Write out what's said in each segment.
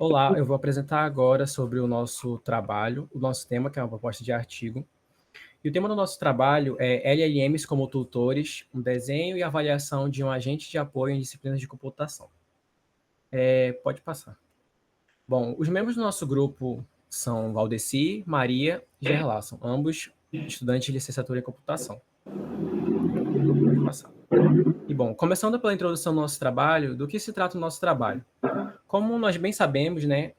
Olá, eu vou apresentar agora sobre o nosso trabalho, o nosso tema, que é uma proposta de artigo. E o tema do nosso trabalho é LLMs como tutores, um desenho e avaliação de um agente de apoio em disciplinas de computação. Pode passar. Bom, os membros do nosso grupo são Valdeci, Maria e Gerlasson, ambos estudantes de licenciatura em computação. Pode passar. E bom, começando pela introdução do nosso trabalho, do que se trata o nosso trabalho? Como nós bem sabemos, né,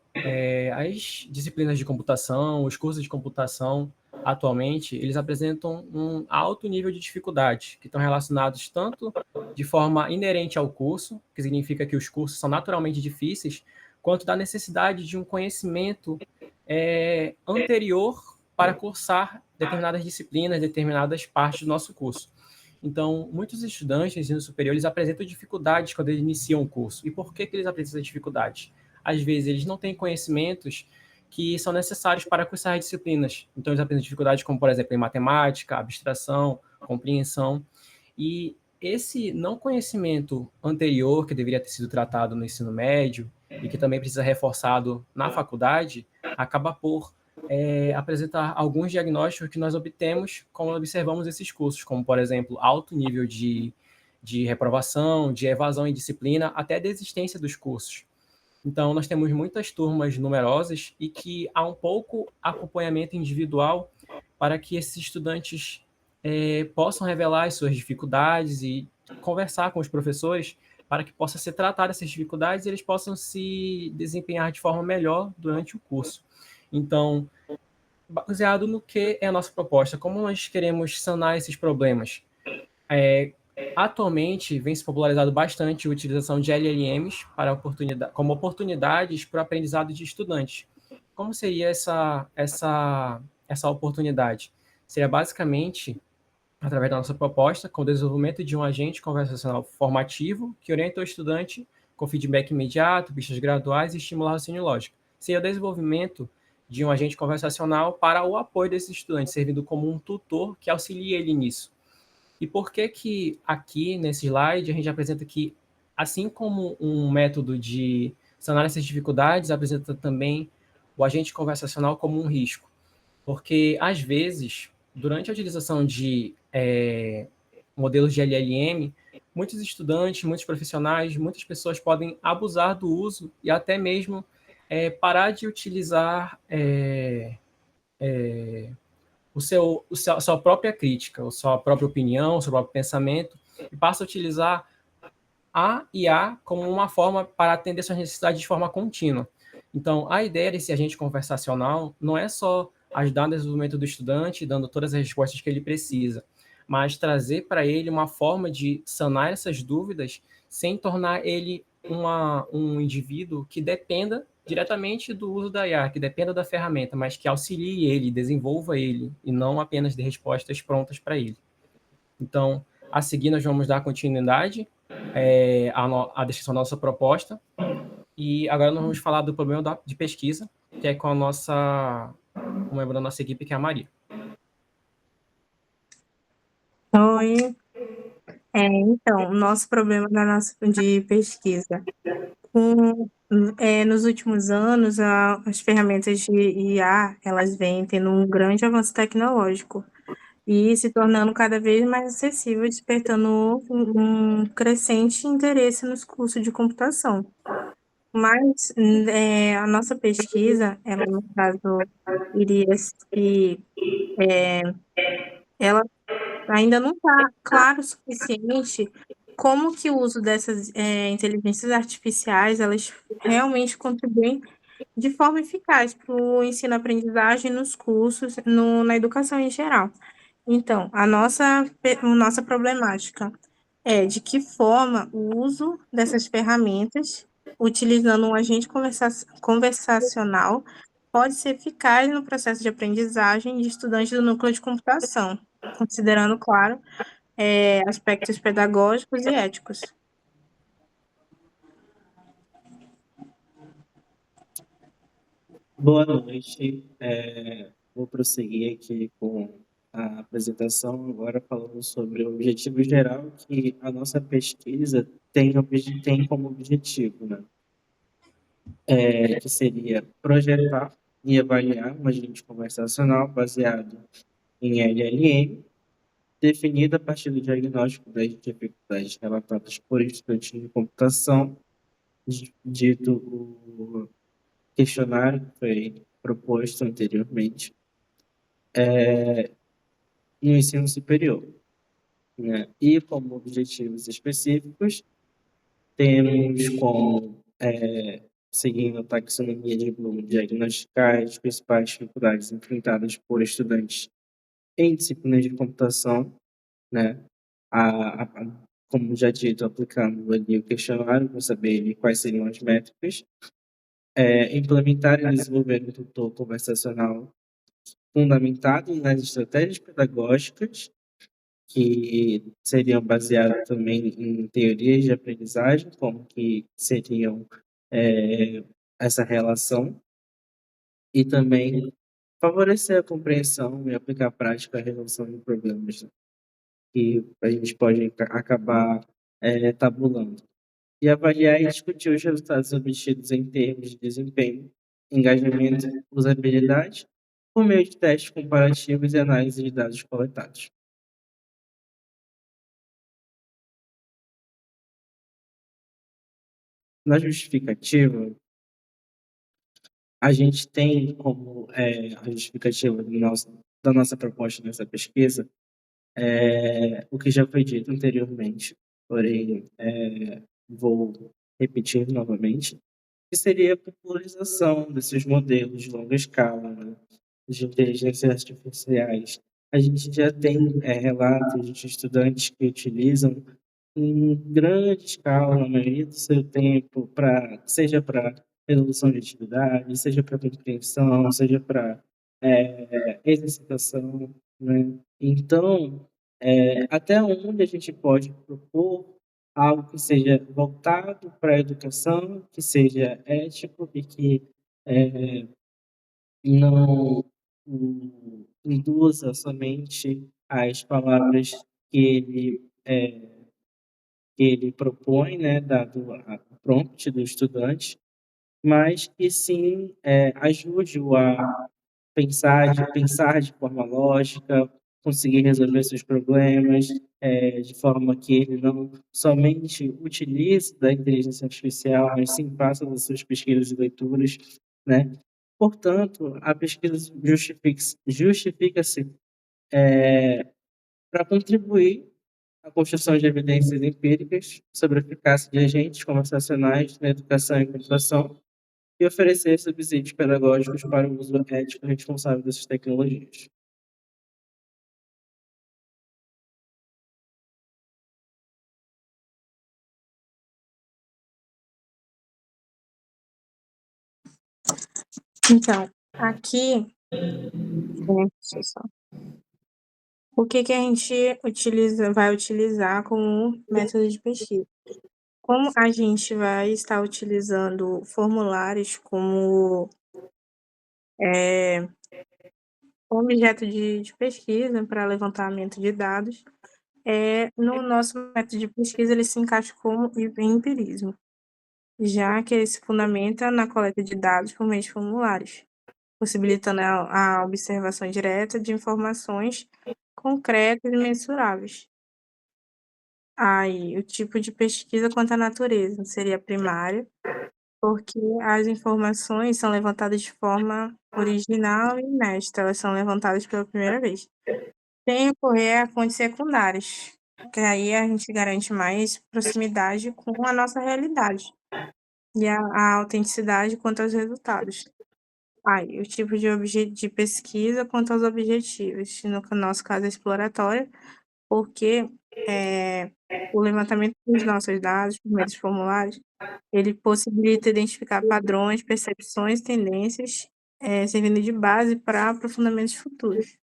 as disciplinas de computação, os cursos de computação, atualmente, eles apresentam um alto nível de dificuldade, que estão relacionados tanto de forma inerente ao curso, que significa que os cursos são naturalmente difíceis, quanto da necessidade de um conhecimento anterior para cursar determinadas disciplinas, determinadas partes do nosso curso. Então, muitos estudantes de ensino superior, eles apresentam dificuldades quando eles iniciam o curso. E por que eles apresentam dificuldades? Às vezes, eles não têm conhecimentos que são necessários para cursar as disciplinas. Então, eles apresentam dificuldades como, por exemplo, em matemática, abstração, compreensão. E esse não conhecimento anterior, que deveria ter sido tratado no ensino médio, e que também precisa ser reforçado na faculdade, acaba por apresentar alguns diagnósticos que nós obtemos quando observamos esses cursos, como, por exemplo, alto nível de reprovação, de evasão em disciplina, até desistência dos cursos. Então, nós temos muitas turmas numerosas e que há um pouco acompanhamento individual para que esses estudantes possam revelar as suas dificuldades e conversar com os professores para que possa ser tratada essas dificuldades e eles possam se desempenhar de forma melhor durante o curso. Então, baseado no que é a nossa proposta, como nós queremos sanar esses problemas? Atualmente, vem se popularizado bastante a utilização de LLMs como oportunidades para o aprendizado de estudantes. Como seria essa oportunidade? Seria basicamente, através da nossa proposta, com o desenvolvimento de um agente conversacional formativo que orienta o estudante com feedback imediato, pistas graduais e estimular o raciocínio lógico. Seria o desenvolvimento de um agente conversacional para o apoio desse estudante, servindo como um tutor que auxilie ele nisso. E por que que aqui, nesse slide, a gente apresenta que, assim como um método de sanar essas dificuldades, apresenta também o agente conversacional como um risco? Porque, às vezes, durante a utilização de modelos de LLM, muitos estudantes, muitos profissionais, muitas pessoas podem abusar do uso e até mesmo parar de utilizar a sua própria crítica, a sua própria opinião, o seu próprio pensamento, e passa a utilizar a IA como uma forma para atender suas necessidades de forma contínua. Então, a ideia desse agente conversacional não é só ajudar no desenvolvimento do estudante, dando todas as respostas que ele precisa, mas trazer para ele uma forma de sanar essas dúvidas sem tornar ele um indivíduo que dependa diretamente do uso da IA, que dependa da ferramenta, mas que auxilie ele, desenvolva ele, e não apenas dê respostas prontas para ele. Então, a seguir, nós vamos dar continuidade à descrição da nossa proposta. E agora nós vamos falar do problema de pesquisa, que é com o membro da nossa equipe, que é a Maria. Oi. Então, o nosso problema de pesquisa. Nos últimos anos, as ferramentas de IA, elas vêm tendo um grande avanço tecnológico e se tornando cada vez mais acessível, despertando um crescente interesse nos cursos de computação. Mas a nossa pesquisa, ela, no caso, iria se... ela ainda não está claro o suficiente como que o uso dessas inteligências artificiais, elas realmente contribuem de forma eficaz para o ensino-aprendizagem nos cursos, na educação em geral. Então, a nossa problemática é de que forma o uso dessas ferramentas, utilizando um agente conversacional, pode ser eficaz no processo de aprendizagem de estudantes do núcleo de computação, considerando, claro, aspectos pedagógicos e éticos. Boa noite. Vou prosseguir aqui com a apresentação, agora falando sobre o objetivo geral que a nossa pesquisa tem como objetivo, né? que seria projetar e avaliar um agente conversacional baseado em LLM, definido a partir do diagnóstico das dificuldades relatadas por estudantes de computação, dito o questionário que foi proposto anteriormente, no ensino superior, né? E como objetivos específicos, temos como, seguindo a taxonomia de Bloom, diagnosticar as principais dificuldades enfrentadas por estudantes em disciplinas de computação, né? Como já dito, aplicando ali o questionário para saber ali quais seriam as métricas, implementar e desenvolver um tutor conversacional fundamentado nas estratégias pedagógicas, que seriam baseadas também em teorias de aprendizagem, como que seriam essa relação, e também favorecer a compreensão e aplicar a prática a resolução de problemas, né, que a gente pode acabar tabulando. E avaliar e discutir os resultados obtidos em termos de desempenho, engajamento e usabilidade, por meio de testes comparativos e análise de dados coletados. Na justificativa, a gente tem como a justificativa da nossa proposta nessa pesquisa o que já foi dito anteriormente, porém vou repetir novamente, que seria a popularização desses modelos de longa escala, né, de inteligências artificiais. A gente já tem relatos de estudantes que utilizam em grande escala, na maioria do seu tempo, seja para resolução de atividade, seja para compreensão, seja para exercitação, né? Então, até onde a gente pode propor algo que seja voltado para a educação, que seja ético e que não induza somente as palavras que ele propõe, né, dado o prompt do estudante, mas que sim ajude-o a pensar de forma lógica, conseguir resolver seus problemas, de forma que ele não somente utilize da inteligência artificial, mas sim faça das suas pesquisas e leituras, né? Portanto, a pesquisa justifica-se para contribuir à construção de evidências empíricas sobre a eficácia de agentes conversacionais na educação e computação e oferecer subsídios pedagógicos para o uso ético e responsável dessas tecnologias. Então, aqui, deixa eu só. O que a gente vai utilizar como método de pesquisa? Como a gente vai estar utilizando formulários como objeto de pesquisa para levantamento de dados, no nosso método de pesquisa ele se encaixa como empirismo, já que ele se fundamenta na coleta de dados por meio de formulários, possibilitando a observação direta de informações concretas e mensuráveis. Aí, o tipo de pesquisa quanto à natureza seria primária, porque as informações são levantadas de forma original e inédita, elas são levantadas pela primeira vez. Sem recorrer a fontes secundárias, que aí a gente garante mais proximidade com a nossa realidade e a autenticidade quanto aos resultados. Aí, o tipo de pesquisa quanto aos objetivos, no nosso caso é exploratória, porque o levantamento dos nossos dados por meio dos formulários, ele possibilita identificar padrões, percepções, tendências, servindo de base para aprofundamentos futuros.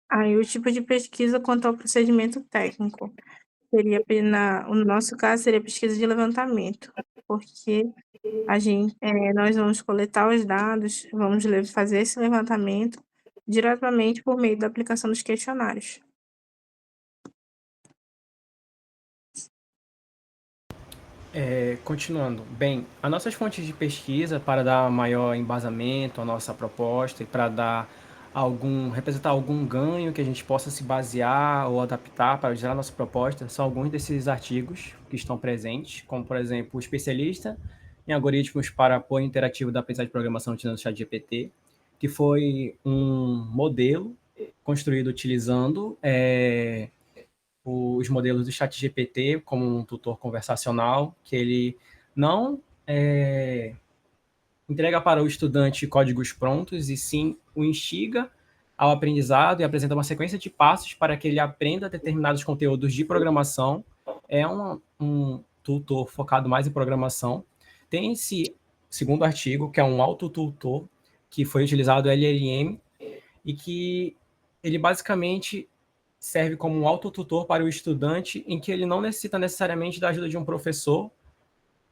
Aí, o tipo de pesquisa quanto ao procedimento técnico, seria, no nosso caso, seria pesquisa de levantamento, porque nós vamos coletar os dados, vamos fazer esse levantamento diretamente por meio da aplicação dos questionários. Continuando. Bem, as nossas fontes de pesquisa, para dar maior embasamento à nossa proposta e para representar algum ganho que a gente possa se basear ou adaptar para gerar nossa proposta, são alguns desses artigos que estão presentes, como, por exemplo, o especialista em algoritmos para apoio interativo da aprendizagem de programação utilizando o ChatGPT, que foi um modelo construído utilizando os modelos do ChatGPT como um tutor conversacional, que ele não entrega para o estudante códigos prontos, e sim o instiga ao aprendizado e apresenta uma sequência de passos para que ele aprenda determinados conteúdos de programação. É um tutor focado mais em programação. Tem esse segundo artigo, que é um autotutor, que foi utilizado o LLM, e que ele basicamente serve como um autotutor para o estudante, em que ele não necessita necessariamente da ajuda de um professor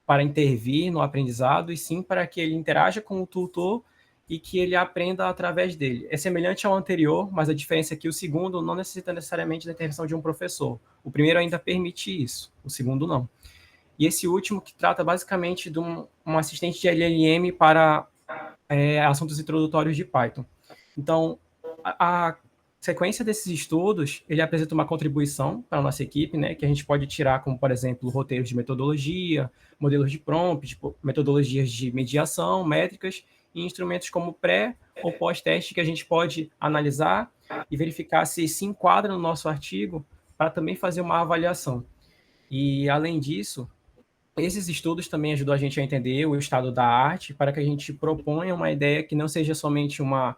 para intervir no aprendizado, e sim para que ele interaja com o tutor e que ele aprenda através dele. É semelhante ao anterior, mas a diferença é que o segundo não necessita necessariamente da intervenção de um professor. O primeiro ainda permite isso, o segundo não. E esse último, que trata basicamente de um assistente de LLM para assuntos introdutórios de Python. Então, a sequência desses estudos, ele apresenta uma contribuição para a nossa equipe, né, que a gente pode tirar como, por exemplo, roteiros de metodologia, modelos de prompt, metodologias de mediação, métricas e instrumentos como pré ou pós-teste que a gente pode analisar e verificar se enquadra no nosso artigo para também fazer uma avaliação. E, além disso, esses estudos também ajudam a gente a entender o estado da arte para que a gente proponha uma ideia que não seja somente uma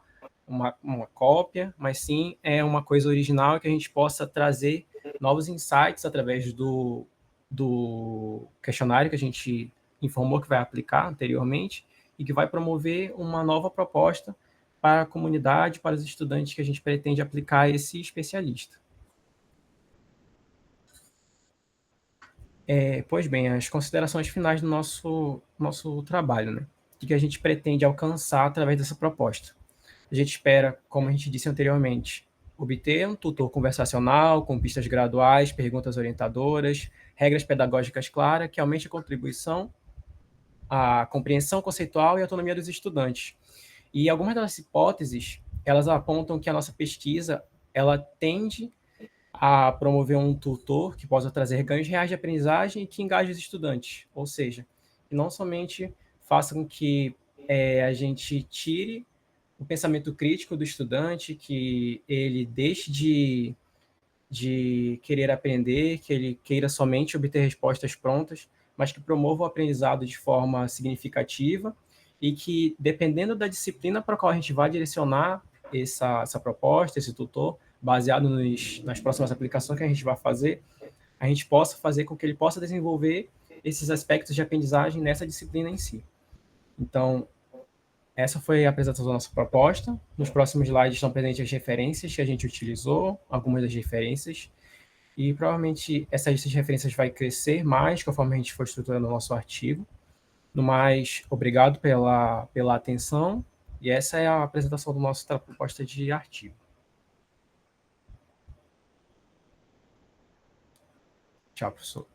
cópia, mas sim uma coisa original, que a gente possa trazer novos insights através do questionário que a gente informou que vai aplicar anteriormente e que vai promover uma nova proposta para a comunidade, para os estudantes que a gente pretende aplicar esse especialista. Pois bem, as considerações finais do nosso trabalho, né? O que a gente pretende alcançar através dessa proposta? A gente espera, como a gente disse anteriormente, obter um tutor conversacional com pistas graduais, perguntas orientadoras, regras pedagógicas claras, que aumente a contribuição, a compreensão conceitual e a autonomia dos estudantes. E algumas das hipóteses, elas apontam que a nossa pesquisa, ela tende a promover um tutor que possa trazer ganhos reais de aprendizagem e que engaje os estudantes, ou seja, que não somente faça com que a gente tire o pensamento crítico do estudante, que ele deixe de querer aprender, que ele queira somente obter respostas prontas, mas que promova o aprendizado de forma significativa e que, dependendo da disciplina para a qual a gente vai direcionar essa proposta, esse tutor, baseado nas próximas aplicações que a gente vai fazer, a gente possa fazer com que ele possa desenvolver esses aspectos de aprendizagem nessa disciplina em si. Então, essa foi a apresentação da nossa proposta. Nos próximos slides estão presentes as referências que a gente utilizou, algumas das referências, e provavelmente essa lista de referências vai crescer mais conforme a gente for estruturando o nosso artigo. No mais, obrigado pela atenção, e essa é a apresentação da nossa proposta de artigo. Tchau, professor.